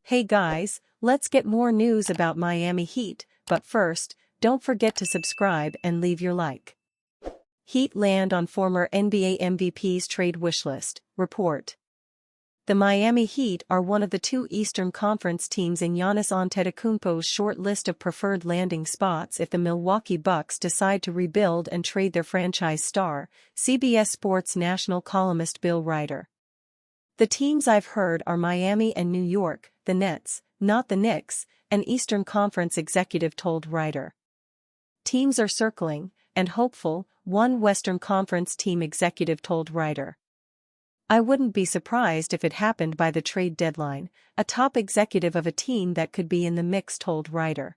Hey guys, let's get more news about Miami Heat, but first, don't forget to subscribe and leave your like. Heat land on former NBA MVP's trade wishlist, report. The Miami Heat are one of the two Eastern Conference teams in Giannis Antetokounmpo's short list of preferred landing spots if the Milwaukee Bucks decide to rebuild and trade their franchise star, CBS Sports national columnist Bill Ryder. The teams I've heard are Miami and New York, the Nets, not the Knicks, an Eastern Conference executive told Ryder. Teams are circling, and hopeful, one Western Conference team executive told Ryder. I wouldn't be surprised if it happened by the trade deadline, a top executive of a team that could be in the mix told Ryder.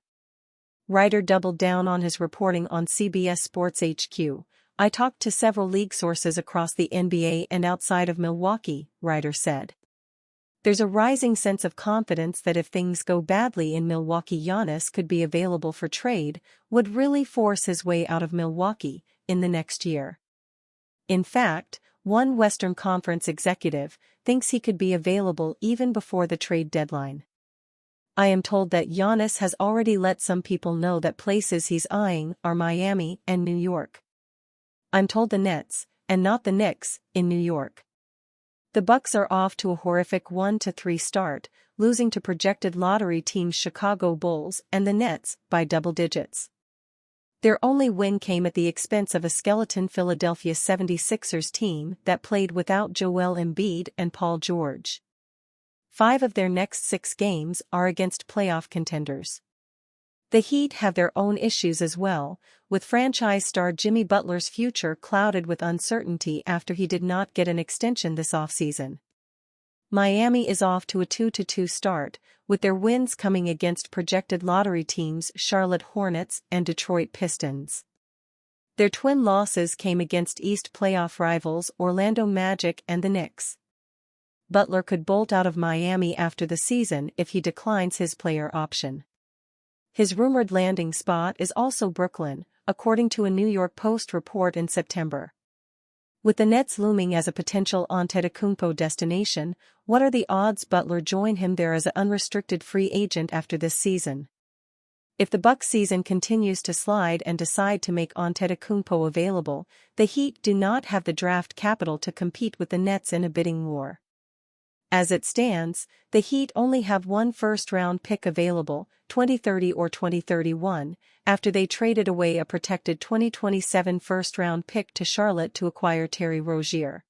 Ryder doubled down on his reporting on CBS Sports HQ. I talked to several league sources across the NBA and outside of Milwaukee, Ryder said. There's a rising sense of confidence that if things go badly in Milwaukee, Giannis could be available for trade, would really force his way out of Milwaukee in the next year. In fact, one Western Conference executive thinks he could be available even before the trade deadline. I am told that Giannis has already let some people know that places he's eyeing are Miami and New York. I'm told the Nets, and not the Knicks, in New York. The Bucks are off to a horrific 1-3 start, losing to projected lottery teams Chicago Bulls and the Nets by double digits. Their only win came at the expense of a skeleton Philadelphia 76ers team that played without Joel Embiid and Paul George. 5 of their next 6 games are against playoff contenders. The Heat have their own issues as well, with franchise star Jimmy Butler's future clouded with uncertainty after he did not get an extension this offseason. Miami is off to a 2-2 start, with their wins coming against projected lottery teams Charlotte Hornets and Detroit Pistons. Their twin losses came against East playoff rivals Orlando Magic and the Knicks. Butler could bolt out of Miami after the season if he declines his player option. His rumored landing spot is also Brooklyn, according to a New York Post report in September. With the Nets looming as a potential Antetokounmpo destination, what are the odds Butler join him there as an unrestricted free agent after this season? If the Bucks season continues to slide and decide to make Antetokounmpo available, the Heat do not have the draft capital to compete with the Nets in a bidding war. As it stands, the Heat only have one first-round pick available, 2030 or 2031, after they traded away a protected 2027 first-round pick to Charlotte to acquire Terry Rozier.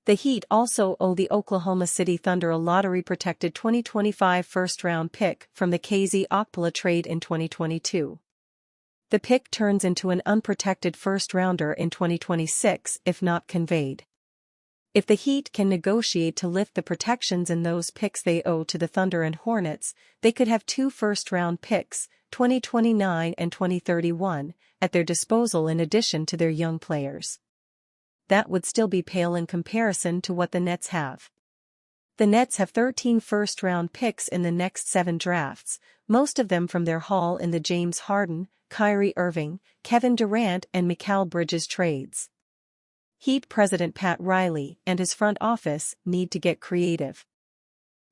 The Heat also owe the Oklahoma City Thunder a lottery-protected 2025 first-round pick from the KZ Okpala trade in 2022. The pick turns into an unprotected first-rounder in 2026 if not conveyed. If the Heat can negotiate to lift the protections in those picks they owe to the Thunder and Hornets, they could have 2 first-round picks, 2029 and 2031, at their disposal in addition to their young players. That would still be pale in comparison to what the Nets have. The Nets have 13 first-round picks in the next 7 drafts, most of them from their haul in the James Harden, Kyrie Irving, Kevin Durant and Mikal Bridges trades. Heat president Pat Riley and his front office need to get creative.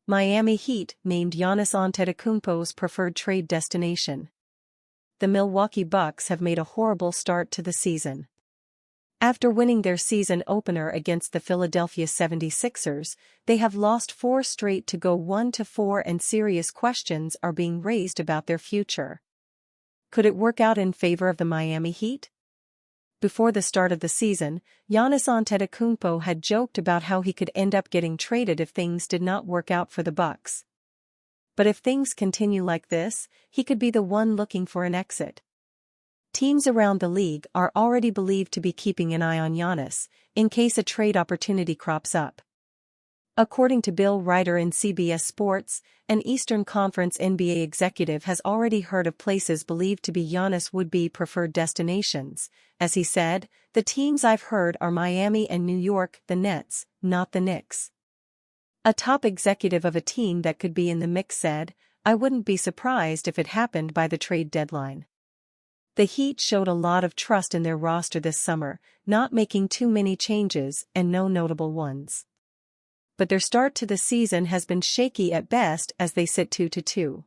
Miami Heat named Giannis Antetokounmpo's preferred trade destination. The Milwaukee Bucks have made a horrible start to the season. After winning their season opener against the Philadelphia 76ers, they have lost 4 straight to go 1-4 and serious questions are being raised about their future. Could it work out in favor of the Miami Heat? Before the start of the season, Giannis Antetokounmpo had joked about how he could end up getting traded if things did not work out for the Bucks. But if things continue like this, he could be the one looking for an exit. Teams around the league are already believed to be keeping an eye on Giannis, in case a trade opportunity crops up. According to Bill Ryder in CBS Sports, an Eastern Conference NBA executive has already heard of places believed to be Giannis would-be preferred destinations. As he said, the teams I've heard are Miami and New York, the Nets, not the Knicks. A top executive of a team that could be in the mix said, I wouldn't be surprised if it happened by the trade deadline. The Heat showed a lot of trust in their roster this summer, not making too many changes and no notable ones. But their start to the season has been shaky at best as they sit 2-2.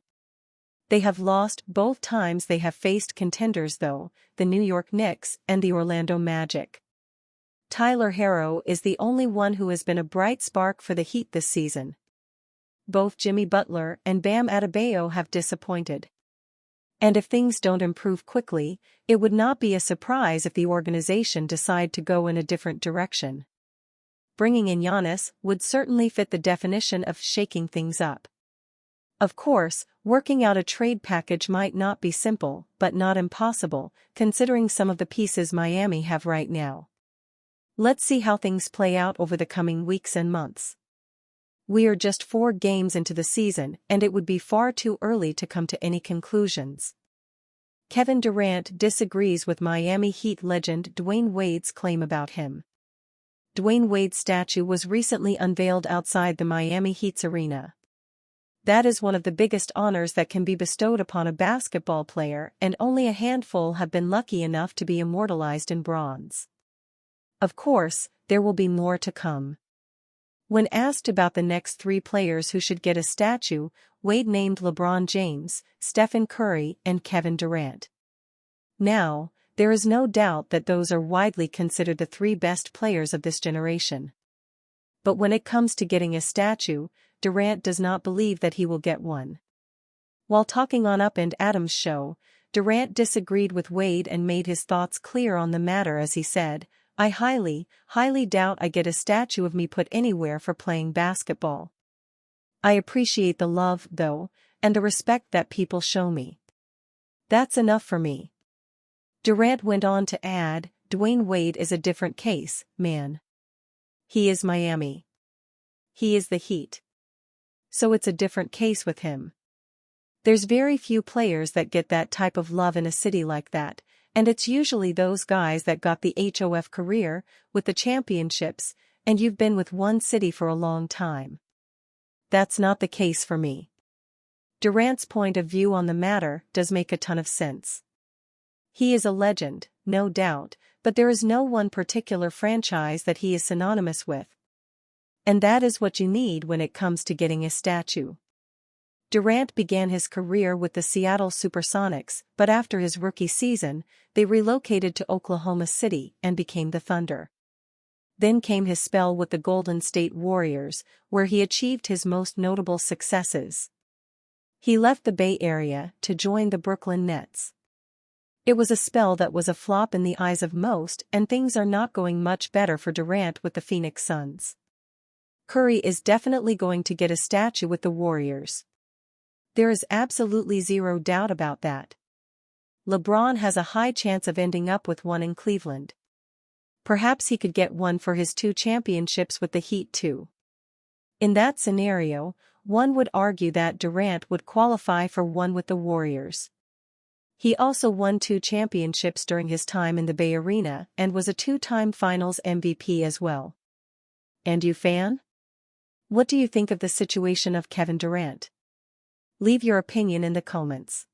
They have lost both times they have faced contenders though, the New York Knicks and the Orlando Magic. Tyler Herro is the only one who has been a bright spark for the Heat this season. Both Jimmy Butler and Bam Adebayo have disappointed. And if things don't improve quickly, it would not be a surprise if the organization decide to go in a different direction. Bringing in Giannis would certainly fit the definition of shaking things up. Of course, working out a trade package might not be simple, but not impossible, considering some of the pieces Miami have right now. Let's see how things play out over the coming weeks and months. We are just 4 games into the season and it would be far too early to come to any conclusions. Kevin Durant disagrees with Miami Heat legend Dwayne Wade's claim about him. Dwayne Wade's statue was recently unveiled outside the Miami Heat's arena. That is one of the biggest honors that can be bestowed upon a basketball player, and only a handful have been lucky enough to be immortalized in bronze. Of course, there will be more to come. When asked about the next 3 players who should get a statue, Wade named LeBron James, Stephen Curry, and Kevin Durant. Now, there is no doubt that those are widely considered the 3 best players of this generation. But when it comes to getting a statue, Durant does not believe that he will get one. While talking on Up and Adam's show, Durant disagreed with Wade and made his thoughts clear on the matter as he said, "I highly doubt I get a statue of me put anywhere for playing basketball. I appreciate the love, though, and the respect that people show me. That's enough for me." Durant went on to add, Dwayne Wade is a different case, man. He is Miami. He is the Heat. So it's a different case with him. There's very few players that get that type of love in a city like that, and it's usually those guys that got the HOF career, with the championships, and you've been with one city for a long time. That's not the case for me. Durant's point of view on the matter does make a ton of sense. He is a legend, no doubt, but there is no one particular franchise that he is synonymous with. And that is what you need when it comes to getting a statue. Durant began his career with the Seattle Supersonics, but after his rookie season, they relocated to Oklahoma City and became the Thunder. Then came his spell with the Golden State Warriors, where he achieved his most notable successes. He left the Bay Area to join the Brooklyn Nets. It was a spell that was a flop in the eyes of most, and things are not going much better for Durant with the Phoenix Suns. Curry is definitely going to get a statue with the Warriors. There is absolutely zero doubt about that. LeBron has a high chance of ending up with one in Cleveland. Perhaps he could get one for his 2 championships with the Heat too. In that scenario, one would argue that Durant would qualify for one with the Warriors. He also won 2 championships during his time in the Bay Arena and was a 2-time Finals MVP as well. And you fan? What do you think of the situation of Kevin Durant? Leave your opinion in the comments.